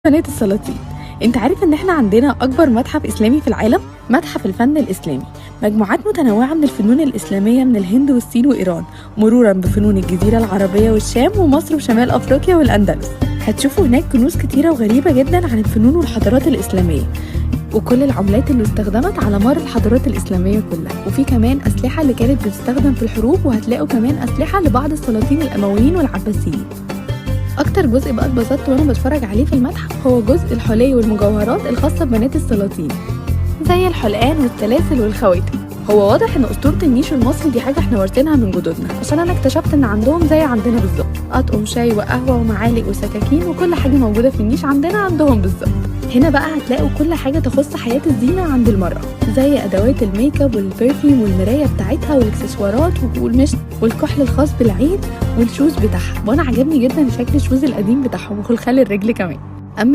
قناة السلاطين. انت عارف ان احنا عندنا اكبر متحف اسلامي في العالم؟ متحف الفن الاسلامي، مجموعات متنوعة من الفنون الاسلامية من الهند والصين وايران، مرورا بفنون الجزيرة العربية والشام ومصر وشمال افريقيا والاندلس. هتشوفوا هناك كنوز كتيرة وغريبة جدا عن الفنون والحضارات الاسلامية وكل العملات اللي استخدمت على مر الحضارات الإسلامية كلها، وفي كمان أسلحة اللي كانت بتستخدم في الحروب، وهتلاقوا كمان أسلحة لبعض السلاطين الأمويين والعباسيين. أكتر جزء بقى اتبسطت وأنا بتفرج عليه في المتحف هو جزء الحلي والمجوهرات الخاصة ببنات السلاطين، زي الحلقان والسلاسل والخواتم. هو واضح ان اسطوره النيش المصري دي حاجه احنا وارثينها من جدودنا، عشان انا اكتشفت ان عندهم زي عندنا بالظبط، اطقم شاي وقهوه ومعالق وسكاكين وكل حاجه موجوده في النيش عندنا عندهم بالظبط. هنا بقى هتلاقوا كل حاجه تخص حياه الزينه عند المراه، زي ادوات الميك اب والبرفيوم والمرايه بتاعتها والاكسسوارات والمشط والكحل الخاص بالعيد والشوز بتاعها. وانا عجبني جدا شكل الشوز القديم بتاعهم وخلخال الرجل كمان.